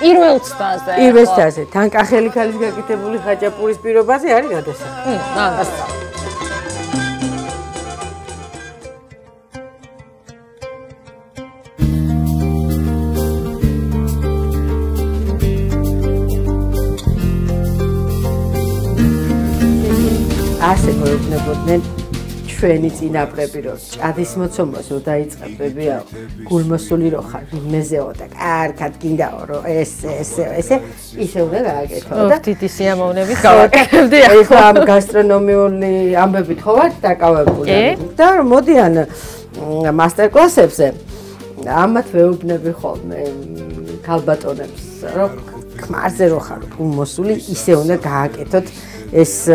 პირველ ცდაზე. პირველ ცდაზე. თან კახელი ქალის გაკეთებული ხაჭაპურის პირობაზე არის გადასახადი. ნანასწავლი. ასე მოეუბნებოდნენ ჩვენი წინაპრები, რომ ჭადის მოცომას რო დაიწყებებიაო, გულმოსული რო ხარ, მეზეო და კარგად გინდაო, რომ ესე, ისე უნდა გააკეთო და დიდი სიამოვნებით გავაკეთებდი. ეხლა ამ გასტრონომიული ამბებით ხო ვართ დაკავებული და მოდიან მასტერკლასებზე ამათ ვეუბნები ხოლმე ქალბატონებს, რომ ქმარზე რო ხარ გულმოსული, ისე უნდა გააკეთოთ ეს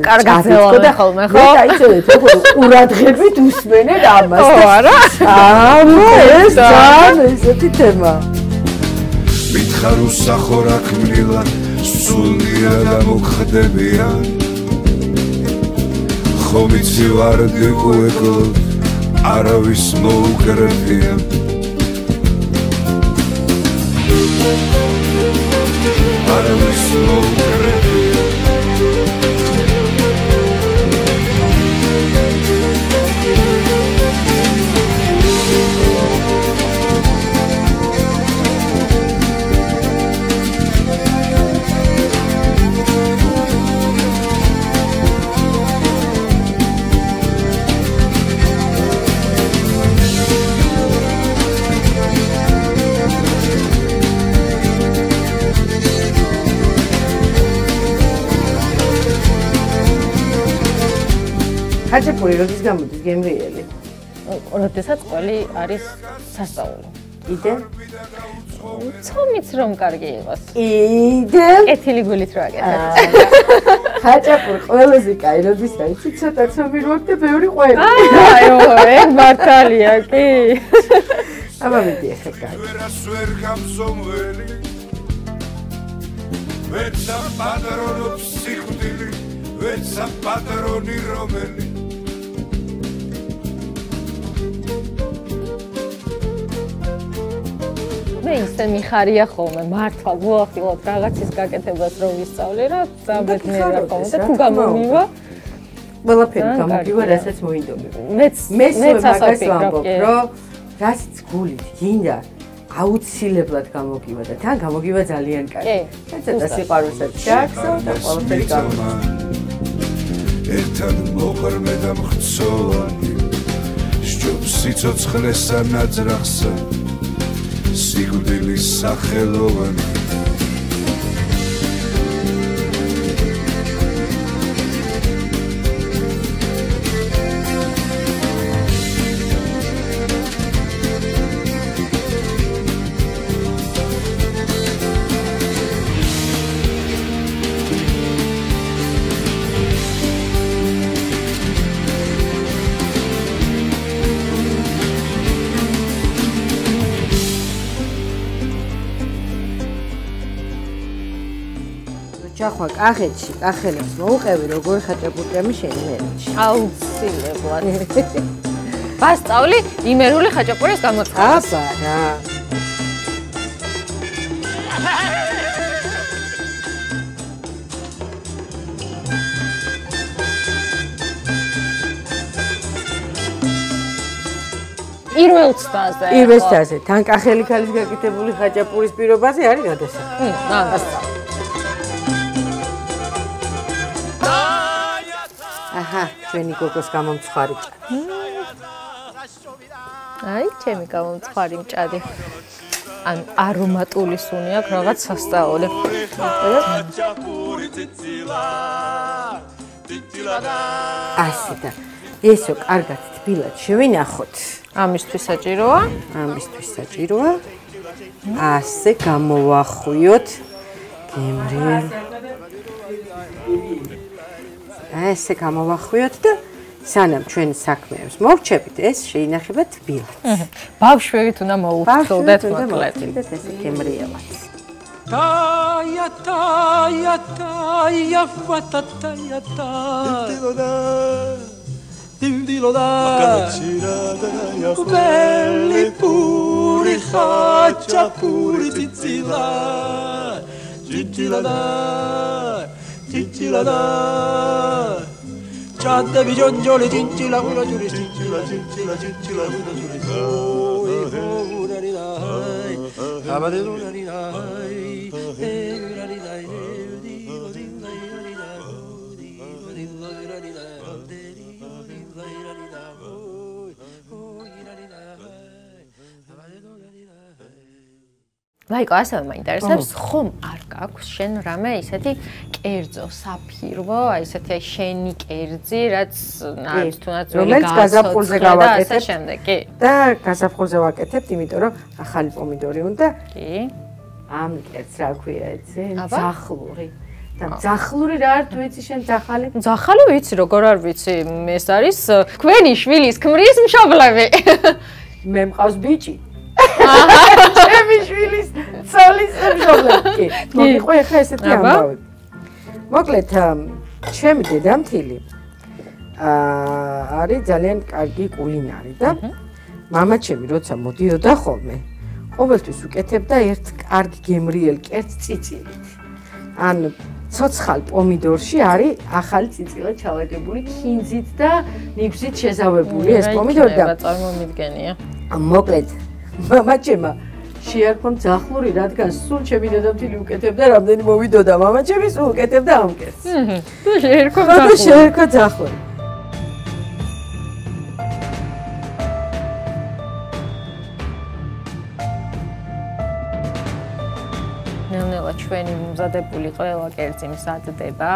კარგად ზელა ხოლმე ხო? და იცოდეთ როგორ ყურადღებით უსმენენ ამას. ხო არა? ეს ძალიან ესეთი თემა. მითხარ უსახორა ქმნილა სულია და მოხდებია ხომ იცი ვარდი უეკლოდ არავის მოუკრებია არავის მოუკრებია ხაჭაპური როდის გამოდის გემრიელი? როდესაც ყველი არის სასწაულო. კიდე? ცომიც რომ კარგი იყოს. კიდე? კეთილი გულით რო აკეთებ. ხაჭაპური ყველაზე კაი როდის არის? ცოტა ცომი რო აქვს და ბევრი ყველი. აიო, ეგ მართალია კი. აბა მიდი ახლა კაი. ვერას ვერ გამზომველი ვეცა პატრონობს სიკვდილი ვეცა პატრონი რომელი მე ისე მიხარია ხოლმე მართლა გულახდილად რაღაცის გაკეთებას რომ ვისწავლე რა საბედნიერია ხოლმე და თუ გამომივა ყველაფერი გამოგივა რასაც მოინდომებ მეც მაგას ვამბობ რომ რასაც გულით გინდა აუცილებლად გამოგივა და თან გამოგივა ძალიან კარგი ცოტა სიყვარულსაც ჩააგზო და ყველაფერი გამოგივა ერთად მოყრმე და მხცოვანი სჯობს სიცოცხლესა ნაძრახსა სიკვდილის სახელოვანი ჩახვა კახეთში, კახელებს მოუყევი, როგორ ხაჭაპურიამი შეიმერეთში. აუცილებლად. ვასწავლი იმერული ხაჭაპურის გამოწყობას. აბა რა. პირველ ცდაზე. პირველ ცდაზე. თან კახელი ქალის გაკეთებული ხაჭაპურის პირობაზე არის გადასახადი. ნანასწავლი. აჰა, ჩვენი გოგოს გამომცხარი ჭადი. აი, ჩემი გამომცხარი მჭადი. ან არომატული სუნი აქვს რაღაც სასწაული. ასე და ესო კარგად თბილად შევინახოთ. ამისთვის საჭიროა? ამისთვის საჭიროა. ასე გამოვახვიოთ გემრიელ. ესე გამოვახვიოთ და სანამ ჩვენ საქმეებს მოვჩებით, ეს შეინახება თბილად. ბავშვებით უნდა მოუხსოვდეთ მოკლედ. ესე გემრიელად. Taya, taya, taya, fatataya, dimdiloda, belli pur პური ხაჭა პური ციცილა ციცილადა ციცილადა ჩანდები ჯონჯოლი ციცილა ურა ჯური ციცილა ციცილა ციცილა ურა ჯური ურარიდა აბადე ურარიდა ურარიდა ლაიკო, ასევე მაინტერესებს, ხომ არ გაქვს შენ რამე ისეთი კერძო, საფირვო, აი ესეთი შენი კერძი, რაც თუნდაც რომელიც გაზაფხულზე გავაკეთებ. ასე შემდეგ, კი. და გაზაფხულზე ვაკეთებ, იმიტომ რომ ახალი პომიდორი უნდა. კი. ამ კერძს რა ქვია ეცე? ძახლური. და ძახლური რა არ თუ იცი შენ ძახალი? ძახალი ვიცი, როგორ არ ვიცი, ეს არის თქვენი შვილის ქმრის მშობლები. მე მყავს ბიჭი. ჩემი შვილის ცოლის მშობლები. მოგიყვე ხა ესეთი ამბავი. მოკლედ, ჩემი დედამთილი არის ძალიან კარგი კულინარი და მამაჩემი როცა მოდიოდა ხოლმე, ყოველთვის უკეთებდა ერთ კარგი გემრიელ კერძს წიწილით. ან ცოცხალ პომიდორში არის ახალი წიწილა ჩალაგებული ხინძით და ნიგვზით შეზავებული ეს პომიდორი და წარმომიდგენია. მოკლედ მამაჩემა შეარქვა ძახლური, რადგან სულ ჩემი დედამთილი უკეთებდა, რამდენი მოვიდოდა მამაჩემი სულ უკეთებდა ამ კერძს. და შეერქვა და შეერქვა ძახლური. ნელ-ნელა ჩვენი მომზადებული ყველა კერძი მზადდება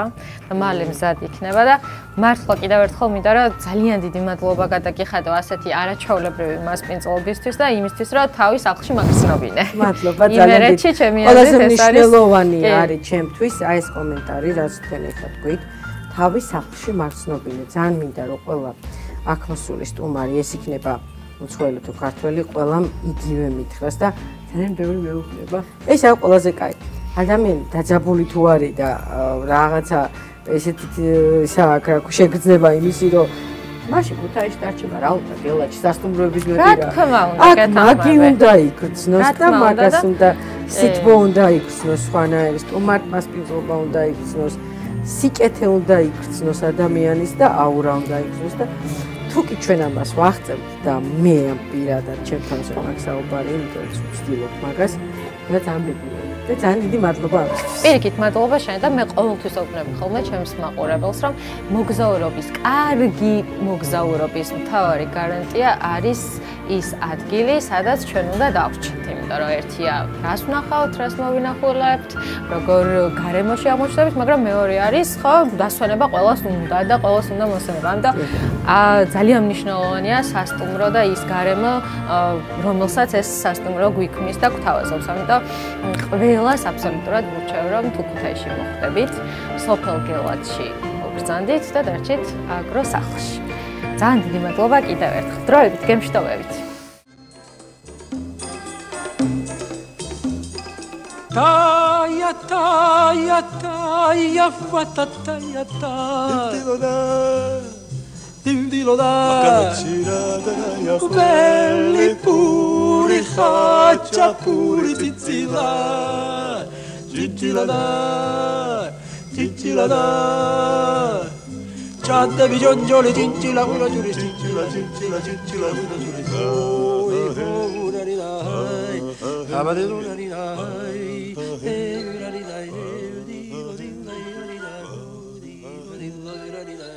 და მალე მზად იქნება და მართლა კიდევ ერთხელ მინდა რომ ძალიან დიდი მადლობა გადაგიხადო ასეთი არაჩვეულებრივი მასპინძლობისთვის და იმისთვის რომ თავის სახლში მაგრძნობინე. მადლობა ძალიან იმერეთში ჩემი აზრით ეს არის მნიშვნელოვანი არის ჩემთვის აი ეს კომენტარი რაც თქვენ ეხლა თქვით თავის სახლში მაგრძნობინე. ძალიან მინდა რომ ყველა აქ მოსული სტუმარი ეს იქნება უცხოელი თუ ქართველი ყველამ იგივე მითხრას და ძალიან ბევრი მეუბნება. ეს არის ყველაზე კაი. ადამიანი დაძაბული თუ არის და რაღაცა ესეთი სააქ რა შეგრძნება იმისი რომ მაშინ ქუთაისში დარჩება რა უნდა გელაჩი სასტუმროების გვერდი რა. რა თქმა უნდა, აქ მაგი უნდა იქცნოს და მაგას უნდა სიტბო უნდა იქცნოს სხვანაირი სტუმარ მასპინძლობა უნდა იქცნოს სიკეთე უნდა იქცნოს ადამიანის და აურა უნდა იქცნოს და თუკი ჩვენ ამას ვახცევთ და მე ამ პირადად ჩემთან მაგ საუბარი იმიტომ რომ ვცდილობ მაგას და დამიბირავ და ძალიან დიდი მადლობა ამისთვის. პირიქით მადლობა შენ და მე ყოველთვის ვუყნები ხოლმე ჩემს მაყურებელს რომ მოგზაურობის, კარგი მოგზაურობის მთავარი გარანტია არის ის ადგილი, სადაც ჩვენ უნდა დავრჩით. იმიტომ რომ ერთია რას ვნახავთ, რას მოვინახულებთ, როგორ გარემოში აღმოჩნდებით, მაგრამ მეორე არის ხო დასვენება ყველას უნდა და ყველას უნდა მოსენება. ამიტომ ძალიან მნიშვნელოვანია სასტუმრო და ის გარემო, რომელსაც ეს სასტუმრო გვიქმნის და გვთავაზობს. ამიტომ ყველას აბსოლუტურად ვურჩევ რომ თუ ქუთაისში მოხვდებით, სოფელ გელათში მოგბრძანდით და დარჩით აგრო სახლში. ძალიან დიდი მადლობა კიდევ ერთხელ. დროებით გემშვიდობებით. Taya taya taya fatataya Dildiloda Belli puri hacha puri tizila Cicilada Cicilada Chandebi jonjoli cicila ura juri cicila cicila cicila ura juri urarida abade urarida urarida urarida